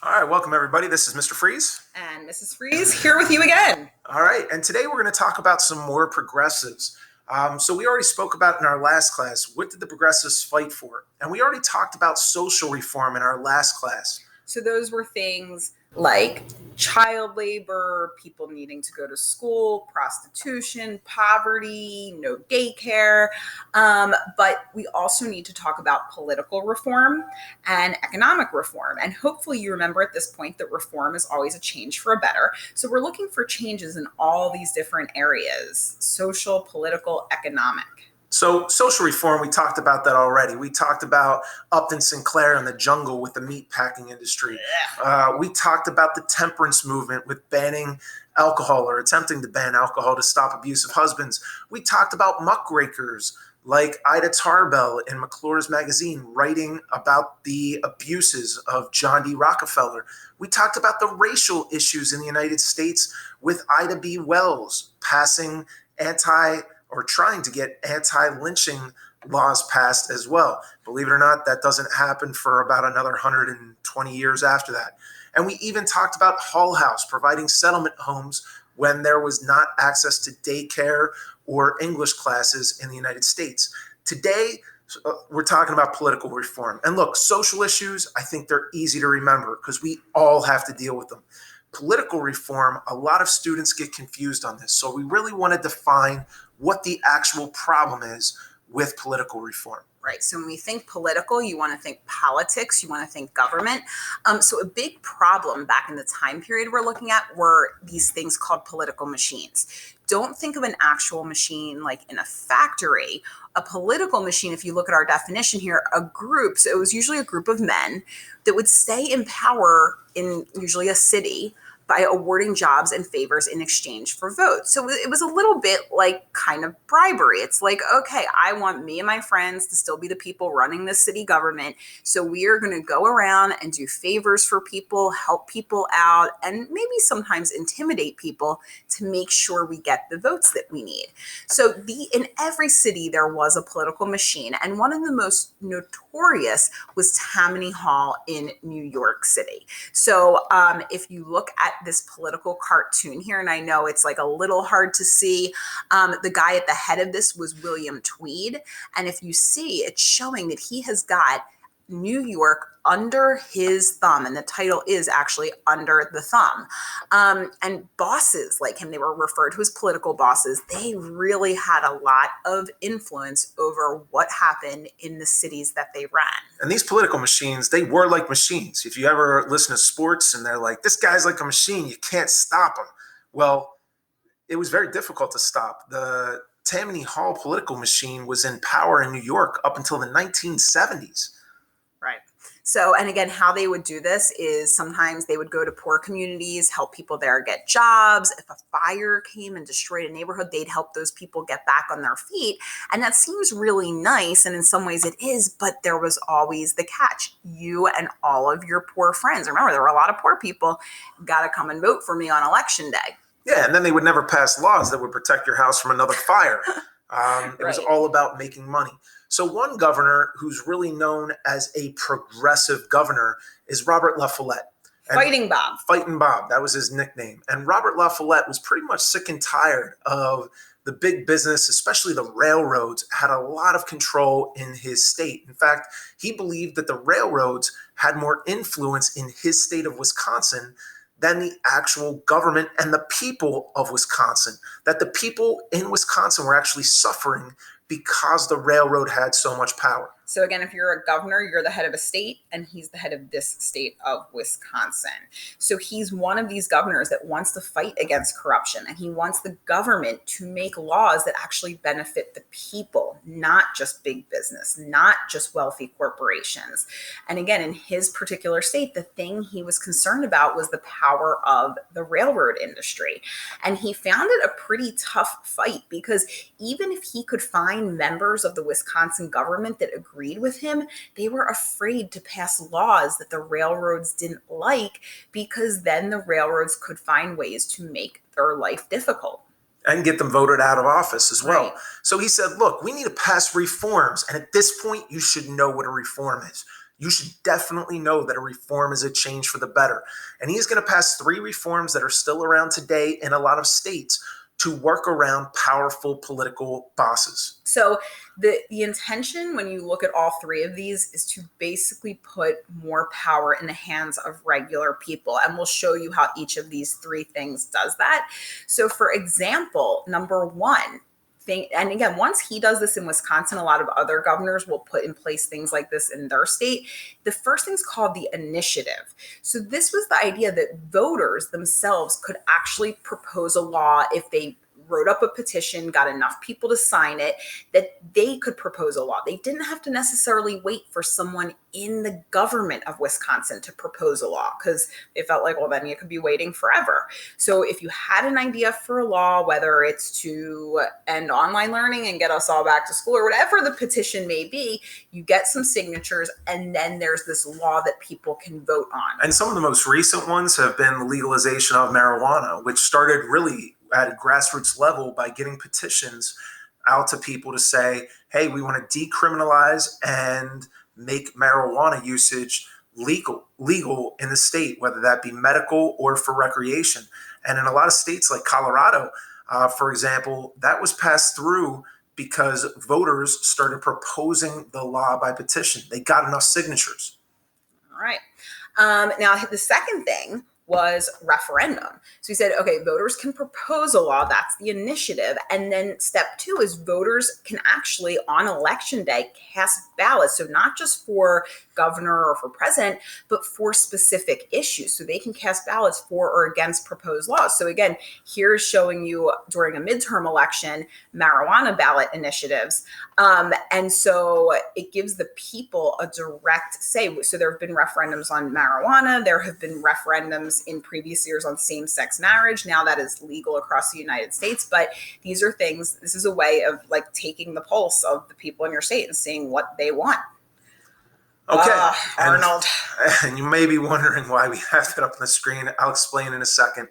All right, welcome everybody. This is Mr. Freeze. And Mrs. Freeze here with you again. All right, and today we're going to talk about some more progressives. So we already spoke about in our last class, what did the progressives fight for? And we already talked about social reform in our last class. So those were things like child labor, people needing to go to school, prostitution, poverty, no daycare. But we also need to talk about political reform and economic reform. And hopefully you remember at this point that reform is always a change for a better. So we're looking for changes in all these different areas: social, political, economic. So social reform, we talked about that already. We talked about Upton Sinclair and the jungle with the meat packing industry. We talked about the temperance movement with banning alcohol or attempting to ban alcohol to stop abusive husbands. We talked about muckrakers like Ida Tarbell in McClure's magazine writing about the abuses of John D. Rockefeller. We talked about the racial issues in the United States with Ida B. Wells passing trying to get anti-lynching laws passed as well. Believe it or not, that doesn't happen for about another 120 years after that. And we even talked about Hull House providing settlement homes when there was not access to daycare or English classes in the United States. Today, we're talking about political reform. And look, social issues, I think they're easy to remember because we all have to deal with them. Political reform, a lot of students get confused on this. So we really want to define what the actual problem is with political reform. Right. So when we think political, you want to think politics, you want to think government. So a big problem back in the time period we're looking at were these things called political machines. Don't think of an actual machine like in a factory. A political machine, if you look at our definition here, a group, so it was usually a group of men that would stay in power in usually a city by awarding jobs and favors in exchange for votes. So it was a little bit like kind of bribery. It's like, okay, I want me and my friends to still be the people running the city government. So we are going to go around and do favors for people, help people out, and maybe sometimes intimidate people to make sure we get the votes that we need. So in every city, there was a political machine. And one of the most notorious was Tammany Hall in New York City. So if you look at this political cartoon here, and I know it's like a little hard to see. The guy at the head of this was William Tweed. And if you see, it's showing that he has got New York under his thumb, and the title is actually Under the Thumb. And bosses like him, they were referred to as political bosses, they really had a lot of influence over what happened in the cities that they ran. And these political machines, they were like machines. If you ever listen to sports and they're like, this guy's like a machine, you can't stop him. Well, it was very difficult to stop. The Tammany Hall political machine was in power in New York up until the 1970s. Right. So, and again, how they would do this is sometimes they would go to poor communities, help people there get jobs. If a fire came and destroyed a neighborhood, they'd help those people get back on their feet. And that seems really nice. And in some ways it is, but there was always the catch. You and all of your poor friends, remember, there were a lot of poor people, got to come and vote for me on election day. Yeah, and then they would never pass laws that would protect your house from another fire. It was all about making money. So one governor who's really known as a progressive governor is Robert La Follette. Fighting Bob. Fighting Bob, that was his nickname. And Robert La Follette was pretty much sick and tired of the big business, especially the railroads, had a lot of control in his state. In fact, he believed that the railroads had more influence in his state of Wisconsin than the actual government and the people of Wisconsin, that the people in Wisconsin were actually suffering because the railroad had so much power. So again, if you're a governor, you're the head of a state, and he's the head of this state of Wisconsin. So he's one of these governors that wants to fight against corruption, and he wants the government to make laws that actually benefit the people, not just big business, not just wealthy corporations. And again, in his particular state, the thing he was concerned about was the power of the railroad industry. And he found it a pretty tough fight because even if he could find members of the Wisconsin government that agreed with him, they were afraid to pass laws that the railroads didn't like because then the railroads could find ways to make their life difficult. And get them voted out of office as well. Right. So he said, look, we need to pass reforms. And at this point, you should know what a reform is. you should definitely know that a reform is a change for the better. And he's going to pass 3 reforms that are still around today in a lot of states to work around powerful political bosses. So the intention when you look at all 3 of these is to basically put more power in the hands of regular people. And we'll show you how each of these 3 things does that. So for example, number 1, and again, once he does this in Wisconsin, a lot of other governors will put in place things like this in their state. The first thing's called the initiative. So this was the idea that voters themselves could actually propose a law if they wrote up a petition, got enough people to sign it, that they could propose a law. They didn't have to necessarily wait for someone in the government of Wisconsin to propose a law because they felt like, well, then you could be waiting forever. So if you had an idea for a law, whether it's to end online learning and get us all back to school or whatever the petition may be, you get some signatures and then there's this law that people can vote on. And some of the most recent ones have been the legalization of marijuana, which started really at a grassroots level by getting petitions out to people to say, hey, we want to decriminalize and make marijuana usage legal in the state, whether that be medical or for recreation. And in a lot of states like Colorado, for example, that was passed through because voters started proposing the law by petition. They got enough signatures. All right. Now, the second thing was referendum. So he said, okay, voters can propose a law. That's the initiative. And then step 2 is voters can actually on election day cast ballots. So not just for governor or for president, but for specific issues. So they can cast ballots for or against proposed laws. So again, here's showing you during a midterm election, marijuana ballot initiatives. And so it gives the people a direct say. So there have been referendums on marijuana. There have been referendums in previous years on same-sex marriage. Now that is legal across the United States. But these are things, this is a way of like taking the pulse of the people in your state and seeing what they want. Okay. Arnold. And you may be wondering why we have that up on the screen. I'll explain in a second.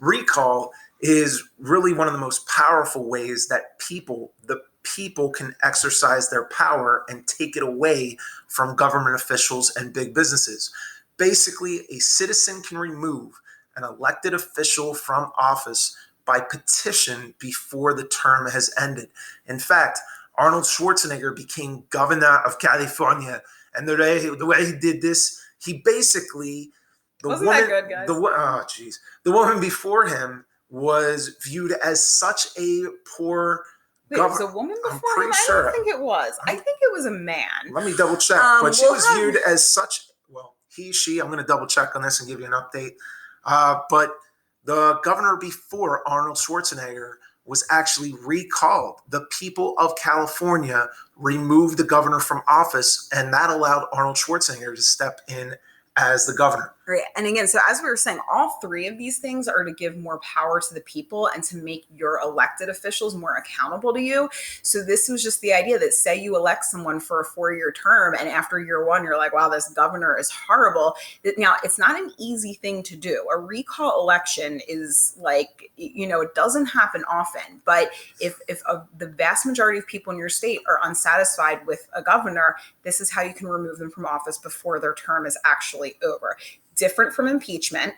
Recall is really one of the most powerful ways that the people can exercise their power and take it away from government officials and big businesses. Basically, a citizen can remove an elected official from office by petition before the term has ended. In fact, Arnold Schwarzenegger became governor of California, and the way he did this, he basically the woman before him was viewed as such a poor. Wait, it was a woman before him? I don't think it was. I think it was a man. Let me double check. But she was viewed as such. Well, she. I'm going to double check on this and give you an update. But the governor before Arnold Schwarzenegger was actually recalled. The people of California removed the governor from office, and that allowed Arnold Schwarzenegger to step in as the governor. Right. And again, so as we were saying, all 3 of these things are to give more power to the people and to make your elected officials more accountable to you. So this was just the idea that say you elect someone for a 4-year term and after year 1, you're like, wow, this governor is horrible. Now, it's not an easy thing to do. A recall election is like, it doesn't happen often. But if the vast majority of people in your state are unsatisfied with a governor, this is how you can remove them from office before their term is actually over. Different from impeachment,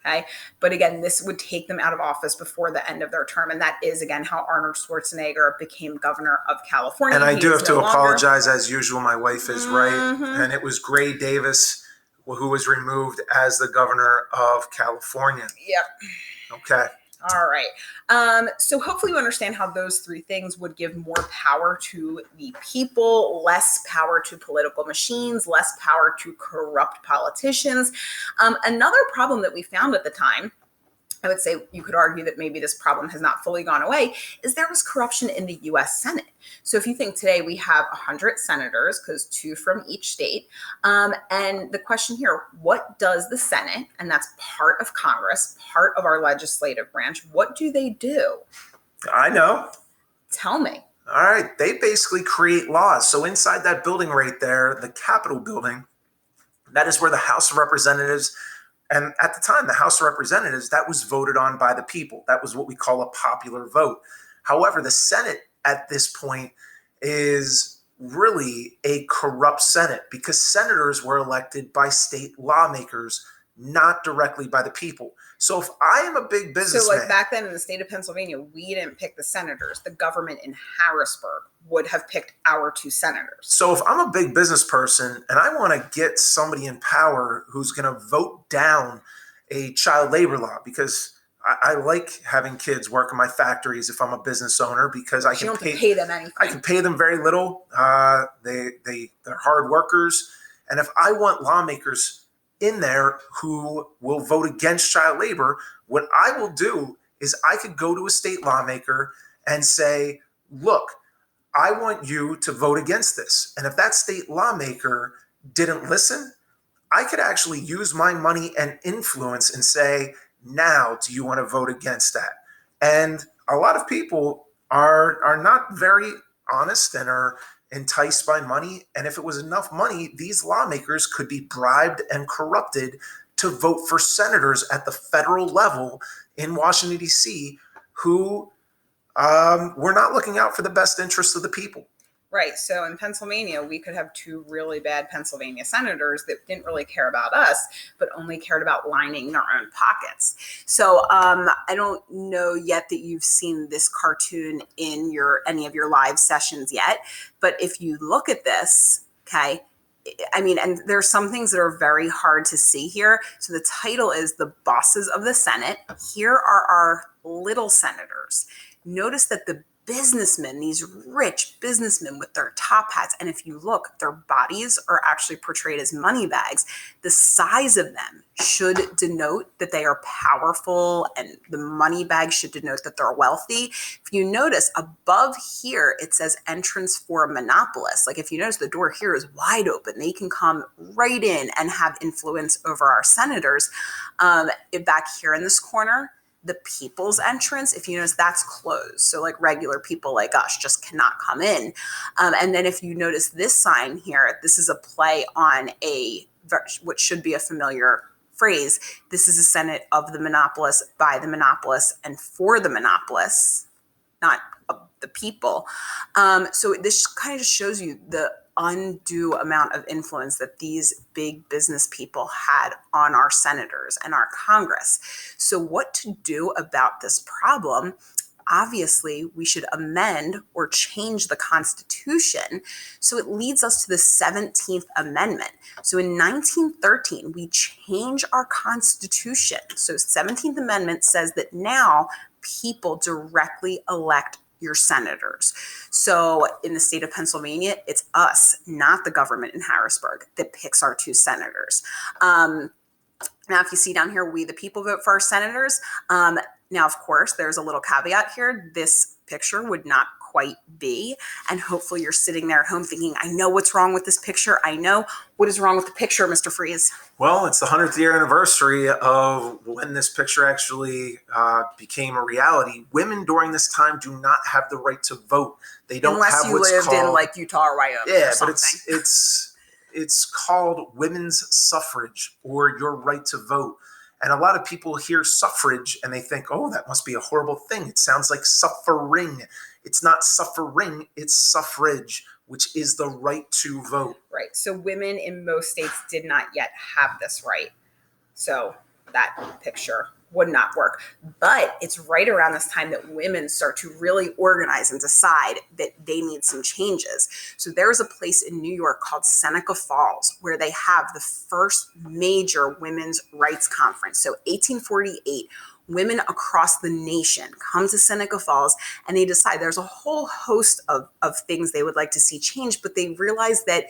okay? But again, this would take them out of office before the end of their term. And that is, again, how Arnold Schwarzenegger became governor of California. And I do have to apologize, as usual. My wife is right. And it was Gray Davis who was removed as the governor of California. Yep. Okay. All right. So hopefully you understand how those 3 things would give more power to the people, less power to political machines, less power to corrupt politicians. Another problem that we found at the time, I would say you could argue that maybe this problem has not fully gone away, is there was corruption in the U.S. Senate. So if you think today we have 100 senators, because 2 from each state, and the question here, what does the Senate, and that's part of Congress, part of our legislative branch, what do they do? I know. Tell me. All right. They basically create laws. So inside that building right there, the Capitol building, that is where the House of Representatives. And at the time, the House of Representatives, that was voted on by the people. That was what we call a popular vote. However, the Senate at this point is really a corrupt Senate, because senators were elected by state lawmakers, not directly by the people. So if I am a big businessman, so like back then in the state of Pennsylvania, we didn't pick the senators. The government in Harrisburg would have picked our 2 senators. So if I'm a big business person and I want to get somebody in power who's going to vote down a child labor law, because I like having kids work in my factories if I'm a business owner, because I can pay them anything. I can pay them very little. They're hard workers. And if I want lawmakers in there who will vote against child labor, what I will do is I could go to a state lawmaker and say, look, I want you to vote against this. And if that state lawmaker didn't listen, I could actually use my money and influence and say, now, do you want to vote against that? And a lot of people are not very honest and are enticed by money. And if it was enough money, these lawmakers could be bribed and corrupted to vote for senators at the federal level in Washington, D.C., who were not looking out for the best interests of the people. Right. So in Pennsylvania, we could have 2 really bad Pennsylvania senators that didn't really care about us, but only cared about lining their own pockets. So I don't know yet that you've seen this cartoon in any of your live sessions yet, but if you look at this, okay, I mean, and there's some things that are very hard to see here. So the title is The Bosses of the Senate. Here are our little senators. Notice that the businessmen, these rich businessmen with their top hats, and if you look, their bodies are actually portrayed as money bags. The size of them should denote that they are powerful, and the money bag should denote that they're wealthy. If you notice above here, it says entrance for monopolists. Like if you notice, the door here is wide open. They can come right in and have influence over our senators. Back here in this corner, the people's entrance, if you notice, that's closed. So like regular people like us just cannot come in. And then if you notice this sign here, this is a play on what should be a familiar phrase. This is a Senate of the monopolists, by the monopolists, and for the monopolists, not the people. So this kind of just shows you the undue amount of influence that these big business people had on our senators and our Congress. So what to do about this problem? Obviously, we should amend or change the Constitution so it leads us to the 17th Amendment. So in 1913, we change our Constitution. So 17th Amendment says that now people directly elect your senators. So in the state of Pennsylvania, it's us, not the government in Harrisburg, that picks our 2 senators. Now, if you see down here, we the people vote for our senators. Now, of course, there's a little caveat here. This picture would not quite be. And hopefully you're sitting there at home thinking, I know what's wrong with this picture. I know what is wrong with the picture, Mr. Freeze. Well, it's the 100th year anniversary of when this picture actually became a reality. Women during this time do not have the right to vote. They don't unless have you what's lived called, in like Utah or Wyoming. Yeah, or something. but it's called women's suffrage, or your right to vote. And a lot of people hear suffrage and they think, oh, that must be a horrible thing. It sounds like suffering. It's not suffering, it's suffrage, which is the right to vote. Right. So women in most states did not yet have this right. So that picture would not work. But it's right around this time that women start to really organize and decide that they need some changes. So there's a place in New York called Seneca Falls where they have the first major women's rights conference. So 1848, women across the nation come to Seneca Falls and they decide there's a whole host of things they would like to see changed, but they realize that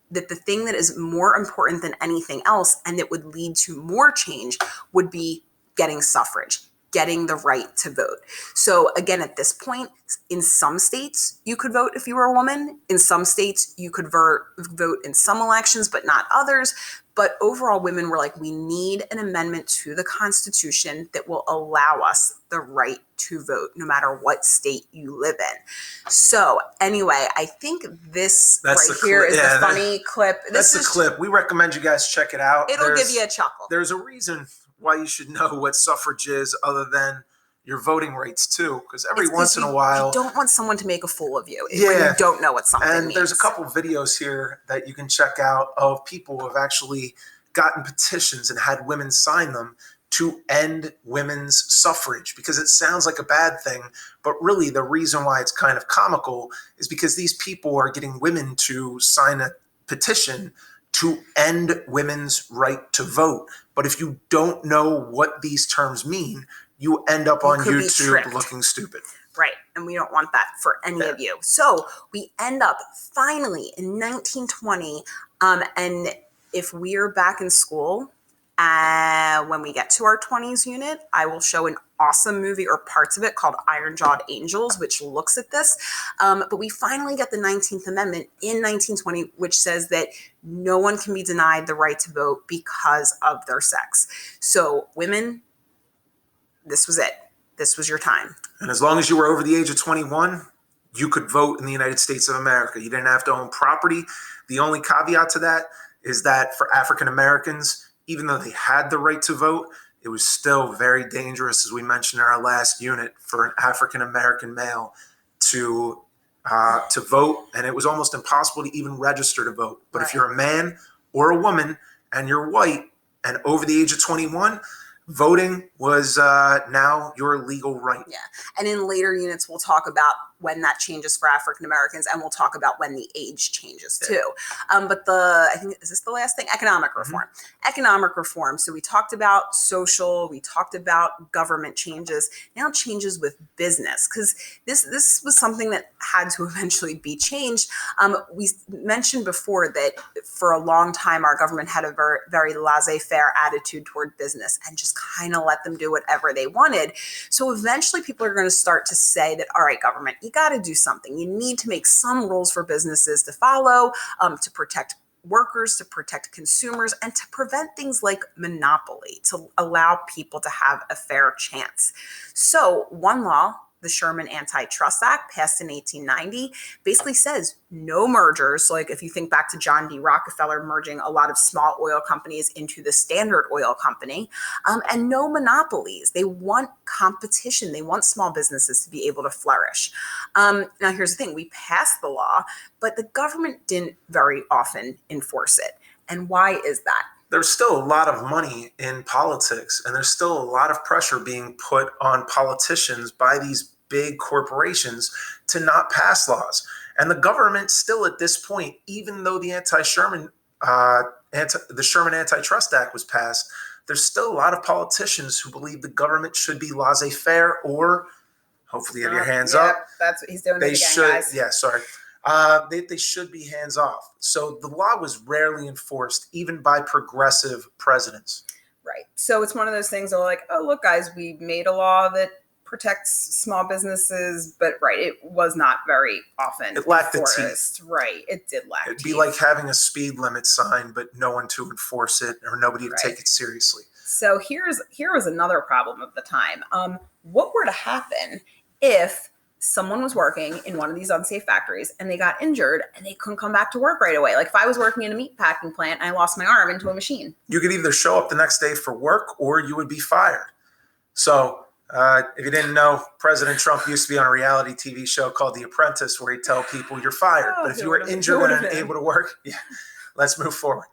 the thing that is more important than anything else and that would lead to more change would be getting suffrage, getting the right to vote. So again, at this point, in some states, you could vote if you were a woman. In some states, you could vote in some elections, but not others. But overall, women were like, we need an amendment to the Constitution that will allow us the right to vote, no matter what state you live in. So anyway, I think this here is the funny clip. That's the clip. We recommend you guys check it out. It'll give you a chuckle. There's a reason why you should know what suffrage is, other than your voting rights too, because every once in a while, you don't want someone to make a fool of you when Yeah. you don't know what something and means. there's a couple videos here that you can check out of people who have actually gotten petitions and had women sign them to end women's suffrage, because it sounds like a bad thing, but really the reason why it's kind of comical is because these people are getting women to sign a petition to end women's right to vote. But if you don't know what these terms mean, you end up on could be YouTube tricked. looking stupid. Right. And we don't want that for any of you. So we end up finally in 1920. And if we're back in school, when we get to our 20s unit, I will show an awesome movie or parts of it called Iron Jawed Angels, which looks at this. But we finally get the 19th Amendment in 1920, which says that no one can be denied the right to vote because of their sex. So women, this was it. This was your time. And as long as you were over the age of 21, you could vote in the United States of America. You didn't have to own property. The only caveat to that is that for African Americans, even though they had the right to vote, it was still very dangerous, as we mentioned in our last unit, for an African American male to vote, and it was almost impossible to even register to vote. But if you're a man or a woman and you're white and over the age of 21, voting was now your legal right. Yeah. And in later units, we'll talk about when that changes for African Americans, and we'll talk about when the age changes too. But I think, is this the last thing? Economic reform. Economic reform. So we talked about social, we talked about government changes, now changes with business, because this was something that had to eventually be changed. We mentioned before that for a long time, our government had a very, very laissez-faire attitude toward business and just kind of let them do whatever they wanted. So eventually people are going to start to say that, all right, government, you got to do something. You need to make some rules for businesses to follow, to protect workers, to protect consumers, and to prevent things like monopoly, to allow people to have a fair chance. So one law, the Sherman Antitrust Act, passed in 1890, basically says no mergers. So like if you think back to John D. Rockefeller merging a lot of small oil companies into the Standard Oil Company, and no monopolies. They want competition. They want small businesses to be able to flourish. Now here's the thing, we passed the law, but the government didn't very often enforce it. And why is that? There's still a lot of money in politics, and there's still a lot of pressure being put on politicians by these big corporations to not pass laws. And the government still at this point, even though the Sherman Antitrust Act was passed, there's still a lot of politicians who believe the government should be laissez-faire, or hopefully you have your hands up. That's what he's doing. They again, should, guys. yeah, sorry. They should be hands off. So the law was rarely enforced, even by progressive presidents. Right. So it's one of those things that are like, oh, look, guys, we made a law that protects small businesses, but it was not very often. It lacked the enforced. teeth. Right. It did lack It'd teeth. be like having a speed limit sign, but no one to enforce it or nobody to take it seriously. So here was another problem of the time. What were to happen if someone was working in one of these unsafe factories and they got injured and they couldn't come back to work right away? Like if I was working in a meat packing plant and I lost my arm into a machine. You could either show up the next day for work or you would be fired. So if you didn't know, President Trump used to be on a reality TV show called The Apprentice, where he'd tell people you're fired. But if you were injured and unable to work, let's move forward.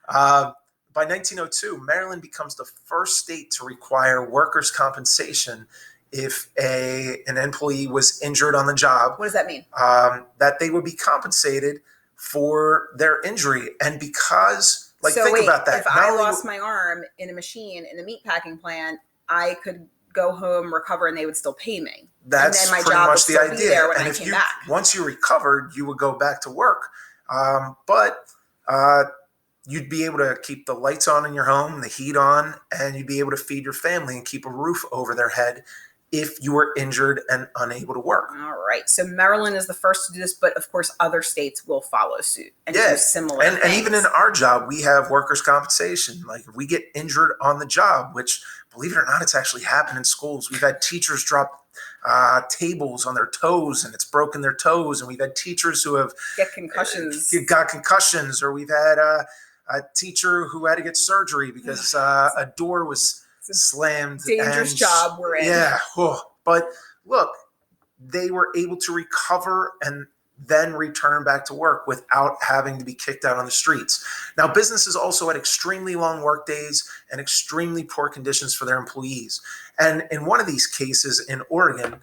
By 1902, Maryland becomes the first state to require workers' compensation if an employee was injured on the job. What does that mean? That they would be compensated for their injury. And because, think about that. If I lost my arm in a machine in a meat packing plant, I could go home, recover, and they would still pay me. That's and then my pretty job much would the still idea. be there when and I if came back. Once you recovered, you would go back to work. But you'd be able to keep the lights on in your home, the heat on, and you'd be able to feed your family and keep a roof over their head if you were injured and unable to work. All right. So Maryland is the first to do this, but of course other states will follow suit and do similar things. And even in our job, we have workers' compensation. Like if we get injured on the job, which believe it or not, it's actually happened in schools. We've had teachers drop tables on their toes and it's broken their toes. And we've had teachers who have got concussions, or we've had a teacher who had to get surgery because a door was slammed. Dangerous job we're in. Yeah. But look, they were able to recover and then return back to work without having to be kicked out on the streets. Now, businesses also had extremely long work days and extremely poor conditions for their employees. And in one of these cases in Oregon,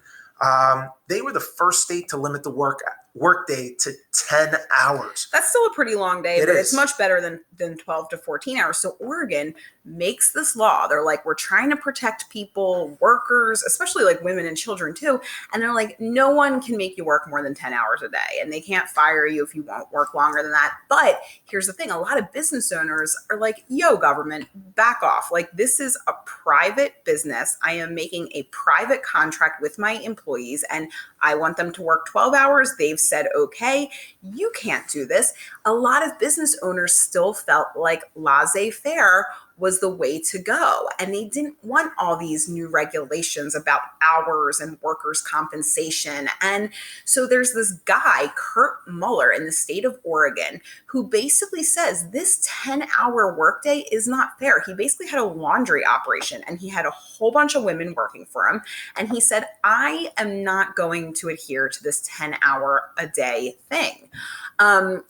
they were the first state to limit the work day to 10 hours. That's still a pretty long day, It but is. it's much better than 12 to 14 hours. So Oregon makes this law. They're like, we're trying to protect people, workers, especially like women and children too. And they're like, no one can make you work more than 10 hours a day. And they can't fire you if you won't work longer than that. But here's the thing. A lot of business owners are like, yo, government, back off. Like, this is a private business. I am making a private contract with my employees and I want them to work 12 hours. They've said, okay, you can't do this. A lot of business owners still felt like laissez-faire was the way to go. And they didn't want all these new regulations about hours and workers' compensation. And so there's this guy, Kurt Muller, in the state of Oregon, who basically says this 10-hour workday is not fair. He basically had a laundry operation and he had a whole bunch of women working for him. And he said, I am not going to adhere to this 10-hour a day thing.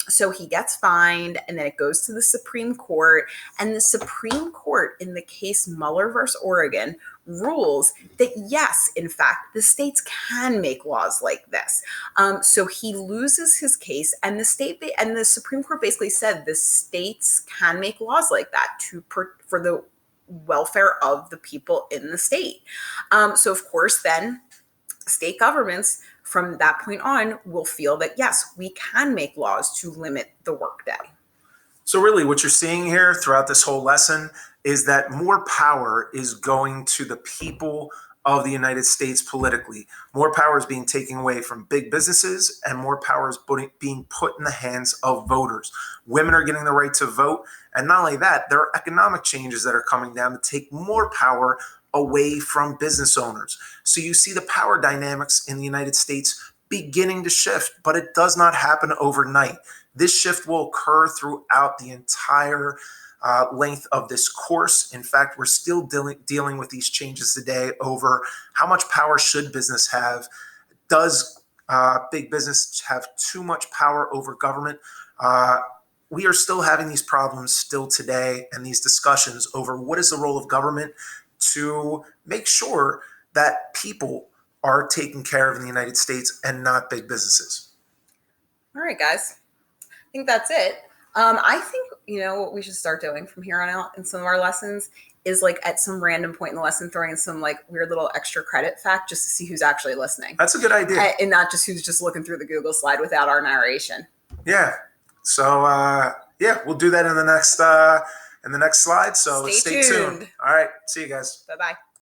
So he gets fined and then it goes to the Supreme Court, and the Supreme Court in the case Muller versus Oregon rules that yes, in fact, the states can make laws like this. So he loses his case, and the Supreme Court basically said the states can make laws like that for the welfare of the people in the state. So of course, then state governments from that point on will feel that yes, we can make laws to limit the workday. So really what you're seeing here throughout this whole lesson is that more power is going to the people of the United States politically. More power is being taken away from big businesses, and more power is being put in the hands of voters. Women are getting the right to vote. And not only that, there are economic changes that are coming down to take more power away from business owners. So you see the power dynamics in the United States beginning to shift, but it does not happen overnight. This shift will occur throughout the entire length of this course. In fact, we're still dealing with these changes today over how much power should business have. Does big business have too much power over government? We are still having these problems still today, and these discussions over what is the role of government to make sure that people are taken care of in the United States and not big businesses. All right, guys. I think that's it. I think, what we should start doing from here on out in some of our lessons is like at some random point in the lesson, throwing in some like weird little extra credit fact just to see who's actually listening. That's a good idea. And not just who's just looking through the Google slide without our narration. Yeah. So, we'll do that in the next slide. So Stay tuned. All right. See you guys. Bye-bye.